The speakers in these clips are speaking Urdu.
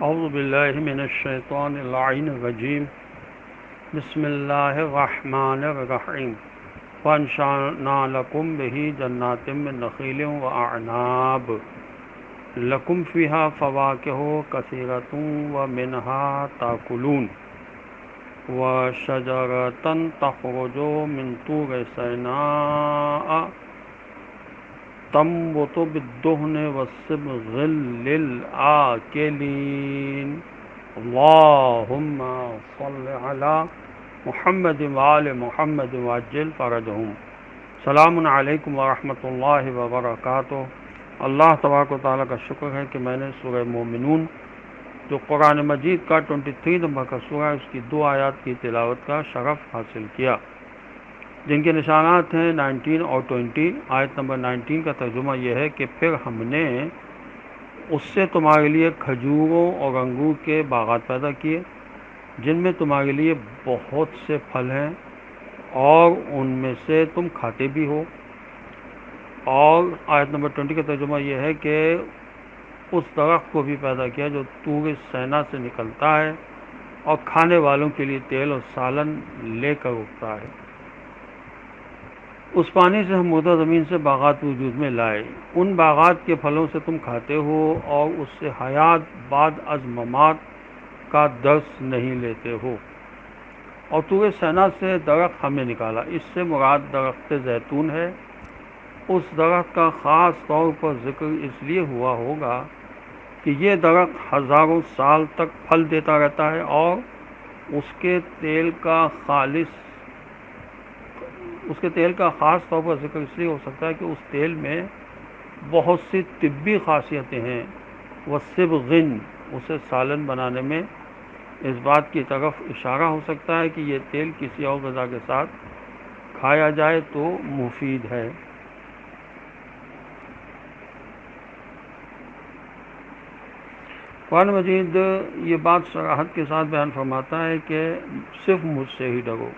اعوذ باللہ من الشیطان اللعین الرجیم بسم اللہ الرحمن الرحیم وانشأنا لکم بہ جنات من نخیل واعناب لکم فیہا فواکہ کثیرۃ ومنہا تاکلون وشجرۃ تخرج من طور سیناء تنبت بالدہن والصبغ للآکلین اللہم صل علی محمد وآل محمد وعجل فرجہم۔ سلام علیکم ورحمۃ اللہ وبرکاتہ۔ اللہ تبارک و تعالیٰ کا شکر ہے کہ میں نے سورہ مومنون جو قرآن مجید کا 23 نمبر کا سورہ ہے اس کی 2 آیات کی تلاوت کا شرف حاصل کیا، جن کے نشانات ہیں 19 اور 20۔ آیت نمبر 19 کا ترجمہ یہ ہے کہ پھر ہم نے اس سے تمہارے لیے کھجوروں اور انگور کے باغات پیدا کیے جن میں تمہارے لیے بہت سے پھل ہیں اور ان میں سے تم کھاتے بھی ہو۔ اور آیت نمبر 20 کا ترجمہ یہ ہے کہ اس درخت کو بھی پیدا کیا جو طور سینا سے نکلتا ہے اور کھانے والوں کے لیے تیل اور سالن لے کر اگتا ہے۔ اس پانی سے ہم مردہ زمین سے باغات وجود میں لائے، ان باغات کے پھلوں سے تم کھاتے ہو اور اس سے حیات بعد از ممات کا درس نہیں لیتے ہو۔ اور طور سینا سے درخت ہم نے نکالا، اس سے مراد درخت زیتون ہے۔ اس درخت کا خاص طور پر ذکر اس لیے ہوا ہوگا کہ یہ درخت ہزاروں سال تک پھل دیتا رہتا ہے اور اس کے تیل کا خاص طور پر ذکر اس لیے ہو سکتا ہے کہ اس تیل میں بہت سی طبی خاصیتیں ہیں۔ وصبغ، اسے سالن بنانے میں اس بات کی طرف اشارہ ہو سکتا ہے کہ یہ تیل کسی اور غذا کے ساتھ کھایا جائے تو مفید ہے۔ قرآن مجید یہ بات صراحت کے ساتھ بیان فرماتا ہے کہ صرف مجھ سے ہی ڈرو۔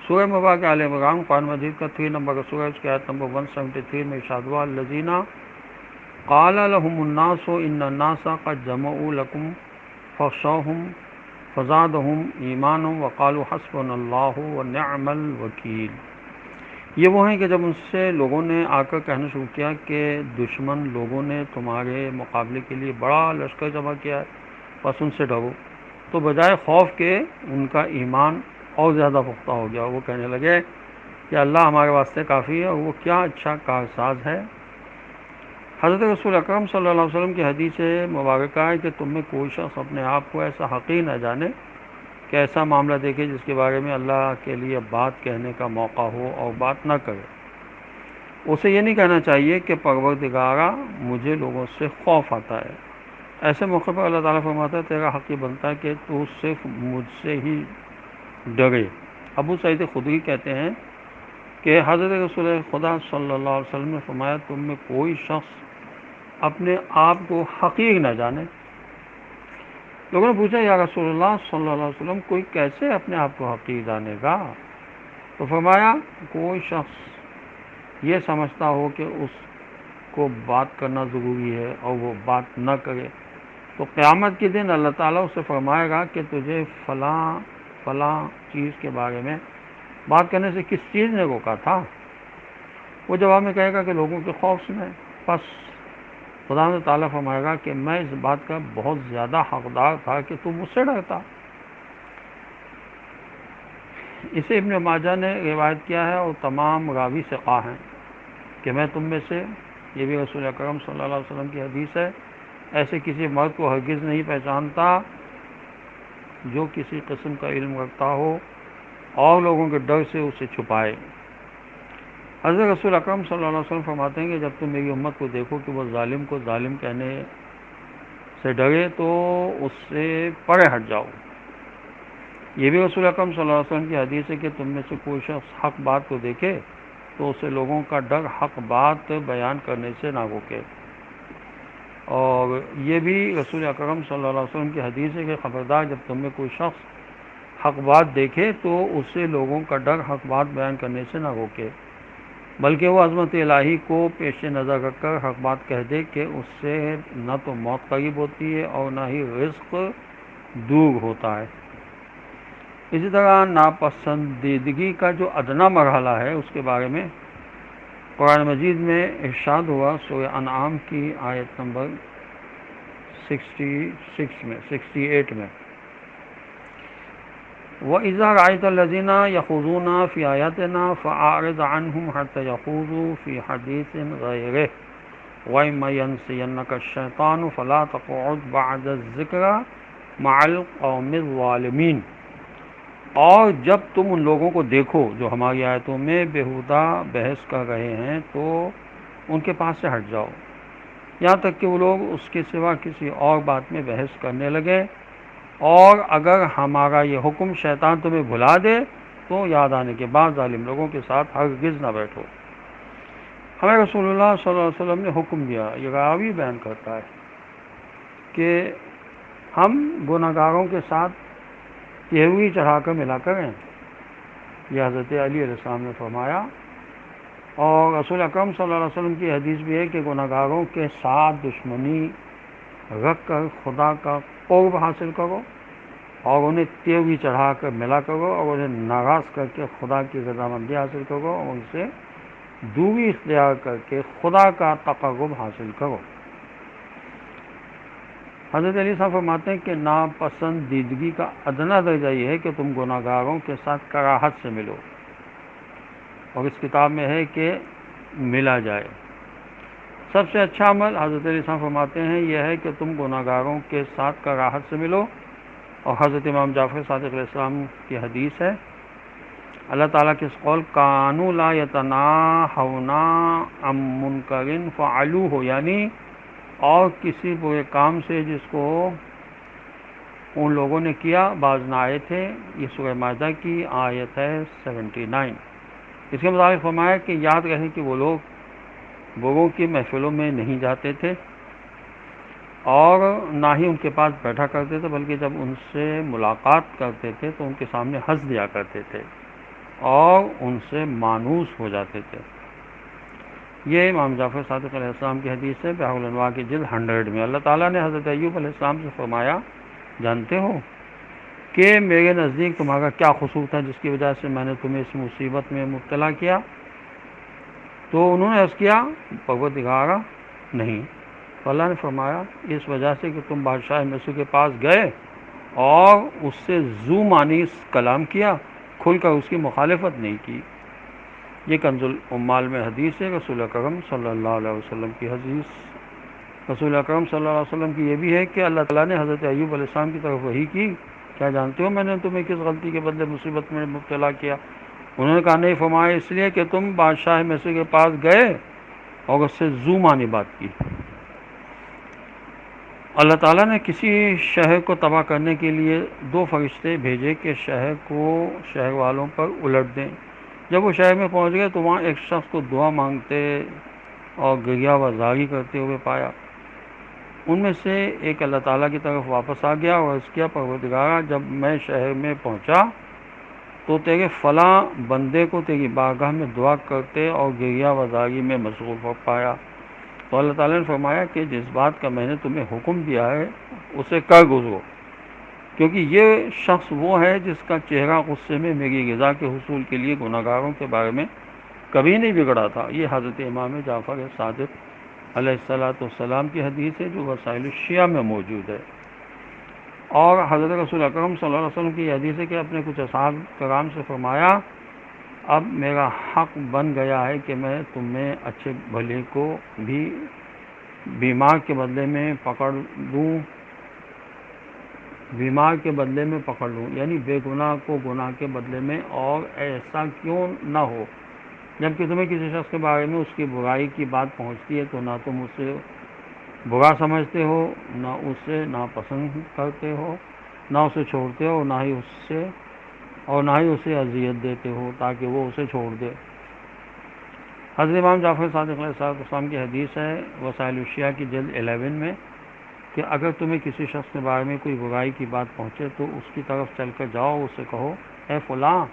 سورہ مبارکہ آل عمران قرآن مجید کا 3 نمبر کا سورہ، اس کی آیت نمبر 173 میں ارشاد ہوا الذین قال لهم الناس ان الناس قد جمعوا لكم فاخشوهم فزادهم ایمانا وقالوا حسبنا اللہ ونعم الوکیل۔ یہ وہ ہیں کہ جب ان سے لوگوں نے آ کر کہنا شروع کیا کہ دشمن لوگوں نے تمہارے مقابلے کے لیے بڑا لشکر جمع کیا ہے، بس ان سے ڈرو، تو بجائے خوف کے ان کا ایمان اور زیادہ پختہ ہو گیا۔ وہ کہنے لگے کہ اللہ ہمارے واسطے کافی ہے اور وہ کیا اچھا کارساز ہے۔ حضرت رسول اکرم صلی اللہ علیہ وسلم کی حدیث مبارکہ ہے کہ تم میں کوئی شخص اپنے آپ کو ایسا حقیر نہ جانے کہ ایسا معاملہ دیکھے جس کے بارے میں اللہ کے لیے بات کہنے کا موقع ہو اور بات نہ کرے۔ اسے یہ نہیں کہنا چاہیے کہ پروردگارا مجھے لوگوں سے خوف آتا ہے۔ ایسے موقع پر اللہ تعالیٰ فرماتا ہے تیرا حق یہ بنتا ہے کہ تو صرف مجھ سے ہی ڈرے۔ ابو سعید خدری کہتے ہیں کہ حضرت رسول خدا صلی اللہ علیہ وسلم نے فرمایا تم میں کوئی شخص اپنے آپ کو حقیر نہ جانے۔ لوگوں نے پوچھا یا رسول اللہ صلی اللہ علیہ وسلم کوئی کیسے اپنے آپ کو حقیر جانے گا؟ تو فرمایا کوئی شخص یہ سمجھتا ہو کہ اس کو بات کرنا ضروری ہے اور وہ بات نہ کرے تو قیامت کے دن اللہ تعالیٰ اسے فرمائے گا کہ تجھے فلاں چیز کے بارے میں بات کرنے سے کس چیز نے روکا تھا؟ وہ جواب میں کہے گا کہ لوگوں کے خوف سے میں، پس خدا تعالیٰ فرمائے گا کہ میں اس بات کا بہت زیادہ حقدار تھا کہ تم مجھ سے ڈرتا۔ اسے ابن ماجہ نے روایت کیا ہے اور تمام راوی ثقہ ہیں کہ میں تم میں سے، یہ بھی رسول اکرم صلی اللہ علیہ وسلم کی حدیث ہے، ایسے کسی مرد کو ہرگز نہیں پہچانتا جو کسی قسم کا علم رکھتا ہو اور لوگوں کے ڈر سے اسے چھپائے۔ حضرت رسول اکرم صلی اللہ علیہ وسلم فرماتے ہیں کہ جب تم میری امت کو دیکھو کہ وہ ظالم کو ظالم کہنے سے ڈرے تو اس سے پرے ہٹ جاؤ۔ یہ بھی رسول اکرم صلی اللہ علیہ وسلم کی حدیث ہے کہ تم میں سے کوئی شخص حق بات کو دیکھے تو اسے لوگوں کا ڈر حق بات بیان کرنے سے نہ روکے۔ اور یہ بھی رسول اکرم صلی اللہ علیہ وسلم کی حدیث ہے کہ خبردار جب تم میں کوئی شخص حق بات دیکھے تو اسے لوگوں کا ڈر حق بات بیان کرنے سے نہ روکے۔ بلکہ وہ عظمت الہی کو پیش نظر رکھ کر حق بات کہہ دے کہ اس سے نہ تو موت قریب ہوتی ہے اور نہ ہی رزق دور ہوتا ہے۔ اسی طرح ناپسندیدگی کا جو ادنا مرحلہ ہے اس کے بارے میں قرآن مجید میں ارشاد ہوا سورہ انعام کی آیت نمبر 68 میں، وَإِذَا رَأَيْتَ الَّذِينَ يَخُوضُونَ فِي آيَاتِنَا فَأَعْرِضْ عَنْهُمْ حَتَّى يَخُوضُوا فِي حَدِيثٍ غَيْرِهِ وَإِمَّا يَنْسِيَنَّكَ الشَّيْطَانُ فَلَا تَقْعُدْ بَعْدَ الذِّكْرَىٰ مَعَ الْقَوْمِ الظَّالِمِينَ۔ اور جب تم ان لوگوں کو دیکھو جو ہماری آیتوں میں بیہودہ بحث کر رہے ہیں تو ان کے پاس سے ہٹ جاؤ، یہاں تک کہ وہ لوگ اس کے سوا کسی اور بات میں بحث کرنے لگیں، اور اگر ہمارا یہ حکم شیطان تمہیں بھلا دے تو یاد آنے کے بعد ظالم لوگوں کے ساتھ ہرگز نہ بیٹھو۔ ہمیں رسول اللہ صلی اللہ علیہ وسلم نے حکم دیا، یہ راوی بیان کرتا ہے کہ ہم گناہ گاروں کے ساتھ تیوی چڑھا کر ملا کریں، یہ حضرت علی علیہ السلام نے فرمایا، اور رسول اکرم صلی اللہ علیہ وسلم کی حدیث بھی ہے کہ گناہ گاروں کے ساتھ دشمنی رکھ کر خدا کا قرب حاصل کرو، اور انہیں تیوی چڑھا کر ملا کرو، اور انہیں ناراض کر کے خدا کی رضامندی حاصل کرو، اور ان سے دوری اختیار کر کے خدا کا تقرب حاصل کرو۔ حضرت علی صاحب فرماتے ہیں کہ ناپسندیدگی کا ادنا درجہ یہ ہے کہ تم گناہ گاروں کے ساتھ کراہت سے ملو، اور اس کتاب میں ہے کہ ملا جائے۔ سب سے اچھا عمل حضرت علی صاحب فرماتے ہیں یہ ہے کہ تم گناہ گاروں کے ساتھ کراہت سے ملو، اور حضرت امام جعفر صادق علیہ السلام کی حدیث ہے، اللہ تعالیٰ کے اس قول کانوا لا یتناہون عن منکر فعلوہ، یعنی اور کسی برے کام سے جس کو ان لوگوں نے کیا باز نہ آئے تھے، یہ سورہ مائدہ کی آیت ہے 79۔ اس کے مطابق فرمایا کہ یاد رہے کہ وہ لوگ لوگوں کی محفلوں میں نہیں جاتے تھے اور نہ ہی ان کے پاس بیٹھا کرتے تھے، بلکہ جب ان سے ملاقات کرتے تھے تو ان کے سامنے ہنس دیا کرتے تھے اور ان سے مانوس ہو جاتے تھے۔ یہ امام جعفر صادق علیہ السلام کی حدیث ہے، بحر الانوار کی جلد 100 میں۔ اللہ تعالیٰ نے حضرت ایوب علیہ السلام سے فرمایا جانتے ہو کہ میرے نزدیک تمہارا کیا قصور تھا جس کی وجہ سے میں نے تمہیں اس مصیبت میں مبتلا کیا؟ تو انہوں نے عرض کیا پروردگارا نہیں۔ تو اللہ نے فرمایا اس وجہ سے کہ تم بادشاہ مصر کے پاس گئے اور اس سے ذو معنی کلام کیا، کھل کر اس کی مخالفت نہیں کی۔ یہ کنز العمال میں حدیث ہے، رسول اکرم صلی اللہ علیہ وسلم کی حدیث۔ رسول اکرم صلی اللہ علیہ وسلم کی یہ بھی ہے کہ اللہ تعالیٰ نے حضرت ایوب علیہ السلام کی طرف وحی کی، کیا جانتے ہو میں نے تمہیں کس غلطی کے بدلے مصیبت میں مبتلا کیا؟ انہوں نے کہا نہیں، فرمایا اس لیے کہ تم بادشاہ مصر کے پاس گئے اور اس سے ذو معنی بات کی۔ اللہ تعالیٰ نے کسی شہر کو تباہ کرنے کے لیے 2 فرشتے بھیجے کہ شہر کو شہر والوں پر الٹ دیں۔ جب وہ شہر میں پہنچ گئے تو وہاں ایک شخص کو دعا مانگتے اور گریہ و زاری کرتے ہوئے پایا۔ ان میں سے ایک اللہ تعالیٰ کی طرف واپس آ گیا اور عرض کیا پروردگارا جب میں شہر میں پہنچا تو تیرے فلاں بندے کو تیری بارگاہ میں دعا کرتے اور گریہ و زاری میں مشغول ہو پایا۔ تو اللہ تعالیٰ نے فرمایا کہ جس بات کا میں نے تمہیں حکم دیا ہے اسے کر گزرو، کیونکہ یہ شخص وہ ہے جس کا چہرہ غصے میں میری رضا کے حصول کے لیے گناہ گاروں کے بارے میں کبھی نہیں بگڑا تھا۔ یہ حضرت امام جعفر صادق علیہ السلام کی حدیث ہے جو وسائل الشیعہ میں موجود ہے۔ اور حضرت رسول اکرم صلی اللہ علیہ وسلم کی یہ حدیث ہے کہ اپنے کچھ اصحاب کرام سے فرمایا اب میرا حق بن گیا ہے کہ میں تمہیں اچھے بھلے کو بھی بیمار کے بدلے میں پکڑ لوں، یعنی بے گناہ کو گناہ کے بدلے میں، اور ایسا کیوں نہ ہو جبکہ تمہیں کسی شخص کے بارے میں اس کی برائی کی بات پہنچتی ہے تو نہ تم اسے برا سمجھتے ہو، نہ اسے ناپسند کرتے ہو، نہ اسے چھوڑتے ہو، اور نہ ہی اسے اذیت دیتے ہو تاکہ وہ اسے چھوڑ دے۔ حضرت امام جعفر صادق علیہ السلام کی حدیث ہے وسائل الشیعہ کی جلد 11 میں کہ اگر تمہیں کسی شخص کے بارے میں کوئی برائی کی بات پہنچے تو اس کی طرف چل کر جاؤ، اسے کہو اے فلاں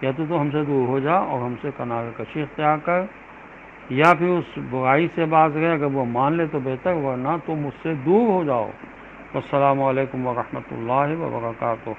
یا تو ہم سے دور ہو جا اور ہم سے کنارہ کشی اختیار کر، یا پھر اس برائی سے باز رہے، اگر وہ مان لے تو بہتر، ورنہ تو مجھ سے دور ہو جاؤ۔ السلام علیکم ورحمۃ اللہ وبرکاتہ۔